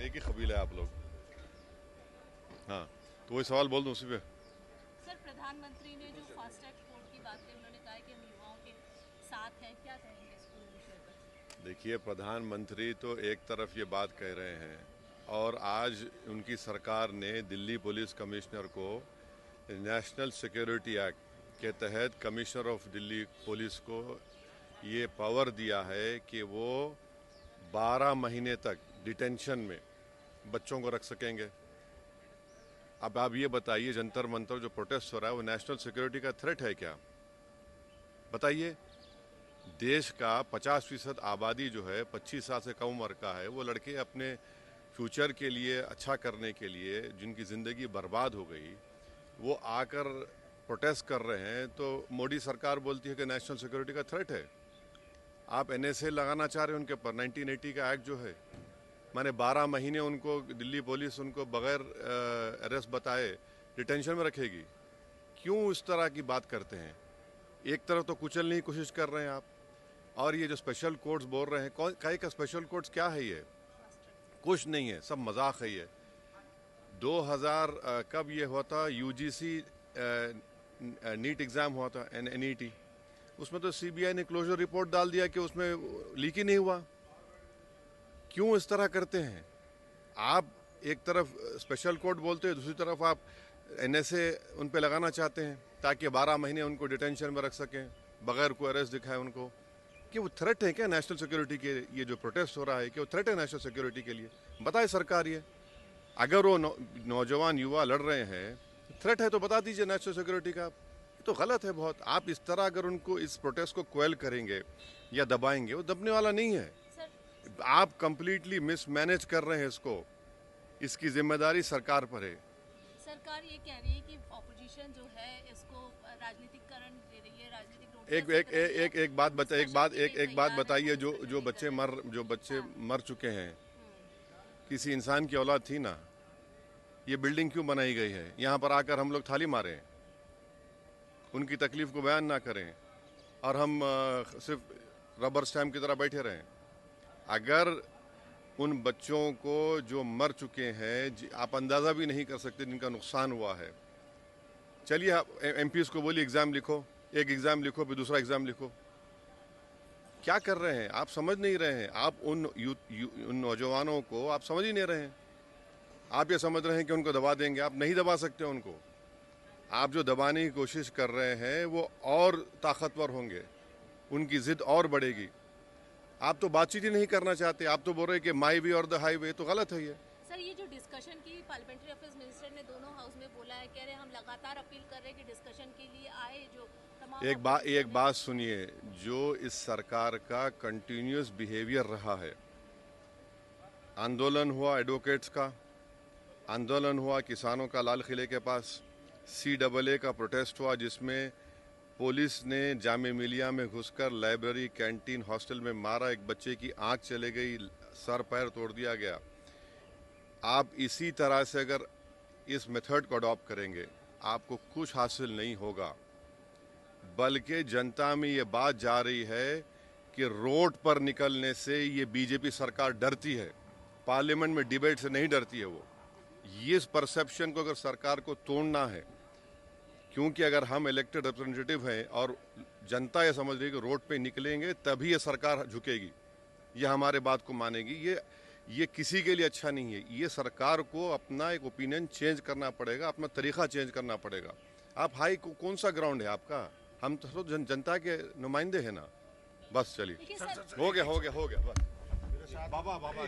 एक ही कबीला है आप लोग। हाँ, तो वही सवाल बोल दूं उसी पे। सर, प्रधानमंत्री ने जो फास्ट ट्रैक कोर्ट की बात की, उन्होंने कहा कि हम युवाओं के साथ हैं, क्या कहेंगे इस पूरे विषय पर? देखिए, प्रधानमंत्री तो एक तरफ ये बात कह रहे हैं और आज उनकी सरकार ने दिल्ली पुलिस कमिश्नर को नेशनल सिक्योरिटी एक्ट के तहत कमिश्नर ऑफ दिल्ली पुलिस को ये पावर दिया है कि वो 12 महीने तक डिटेंशन में बच्चों को रख सकेंगे। अब आप ये बताइए, जंतर मंतर जो प्रोटेस्ट हो रहा है वो नेशनल सिक्योरिटी का थ्रेट है क्या? बताइए। देश का 50% आबादी जो है 25 साल से कम उम्र का है, वो लड़के अपने फ्यूचर के लिए अच्छा करने के लिए जिनकी ज़िंदगी बर्बाद हो गई, वो आकर प्रोटेस्ट कर रहे हैं तो मोदी सरकार बोलती है कि नेशनल सिक्योरिटी का थ्रेट है। आप एनएसए लगाना चाह रहे हैं उनके ऊपर, 1980 का एक्ट जो है, माने 12 महीने उनको दिल्ली पुलिस उनको बगैर अरेस्ट बताए डिटेंशन में रखेगी। क्यों इस तरह की बात करते हैं? एक तरफ तो कुचलने की कोशिश कर रहे हैं आप, और ये जो स्पेशल कोर्ट्स बोल रहे हैं, कई का स्पेशल कोर्ट्स क्या है? ये कुछ नहीं है, सब मजाक है ये। 2000 कब ये हुआ था, यूजीसी नीट एग्ज़ाम हुआ था, एनईटी, उसमें तो सीबीआई ने क्लोजर रिपोर्ट डाल दिया कि उसमें लीक ही नहीं हुआ। क्यों इस तरह करते हैं आप? एक तरफ स्पेशल कोर्ट बोलते हैं, दूसरी तरफ आप एनएसए उन पे लगाना चाहते हैं ताकि 12 महीने उनको डिटेंशन में रख सकें बगैर कोई अरेस्ट दिखाए उनको। कि वो थ्रेट है क्या नेशनल सिक्योरिटी के? ये जो प्रोटेस्ट हो रहा है कि वो थ्रेट है नेशनल सिक्योरिटी के लिए? बताए सरकार ये। अगर वो नौजवान युवा लड़ रहे हैं, थ्रेट है तो बता दीजिए नेशनल सिक्योरिटी का। तो गलत है बहुत। आप इस तरह अगर उनको इस प्रोटेस्ट को क्वेल करेंगे या दबाएंगे, वो दबने वाला नहीं है। आप कंप्लीटली मिसमैनेज कर रहे हैं इसको। इसकी जिम्मेदारी सरकार पर है। सरकार ये कह रही है कि ऑपोजिशन जो है इसको राजनीतिकरण दे रही है, राजनीतिक एक एक एक एक एक बात बता एक बात बताइए, जो बच्चे मर चुके हैं, किसी इंसान की औलाद थी ना? ये बिल्डिंग क्यों बनाई गई है? यहाँ पर आकर हम लोग थाली मारें, उनकी तकलीफ को बयान ना करें और हम सिर्फ रबर स्टैम्प की तरह बैठे रहें? अगर उन बच्चों को जो मर चुके हैं आप अंदाज़ा भी नहीं कर सकते जिनका नुकसान हुआ है। चलिए आप एमपीज़ को बोलिए एग्ज़ाम लिखो, एक एग्ज़ाम लिखो फिर दूसरा एग्ज़ाम लिखो। क्या कर रहे हैं आप? समझ नहीं रहे हैं आप। उन नौजवानों को आप समझ ही नहीं रहे हैं। आप ये समझ रहे हैं कि उनको दबा देंगे। आप नहीं दबा सकते उनको। आप जो दबाने की कोशिश कर रहे हैं वो और ताकतवर होंगे, उनकी ज़िद और बढ़ेगी। आप तो बातचीत ही नहीं करना चाहते। आप तो बोल रहे हैं कि माई वे और द हाईवे। तो गलत है ये। सर, ये जो डिस्कशन की पार्लियामेंट्री अफेयर्स मिनिस्टर ने दोनों हाउस में बोला है, कह रहे हैं हम लगातार अपील कर रहे हैं कि डिस्कशन के लिए आए जो तमाम एक बात सुनिए, जो इस सरकार का कंटिन्यूस बिहेवियर रहा है, आंदोलन हुआ एडवोकेट्स का, आंदोलन हुआ किसानों का लाल किले के पास, CAA का प्रोटेस्ट हुआ जिसमें पुलिस ने जामे मिलिया में घुसकर लाइब्रेरी, कैंटीन, हॉस्टल में मारा, एक बच्चे की आंख चले गई, सर पैर तोड़ दिया गया। आप इसी तरह से अगर इस मेथड को अडॉप्ट करेंगे, आपको कुछ हासिल नहीं होगा। बल्कि जनता में ये बात जा रही है कि रोड पर निकलने से ये बीजेपी सरकार डरती है, पार्लियामेंट में डिबेट से नहीं डरती है वो। ये इस परसेप्शन को अगर सरकार को तोड़ना है, क्योंकि अगर हम इलेक्टेड रिप्रेजेंटेटिव हैं और जनता ये समझ रही है कि रोड पे निकलेंगे तभी ये सरकार झुकेगी, ये हमारे बात को मानेगी, ये किसी के लिए अच्छा नहीं है। ये सरकार को अपना एक ओपिनियन चेंज करना पड़ेगा, अपना तरीका चेंज करना पड़ेगा। आप हाई कौन सा ग्राउंड है आपका? हम तो जनता के नुमाइंदे हैं ना। बस चलिए, हो गया बस। बाबा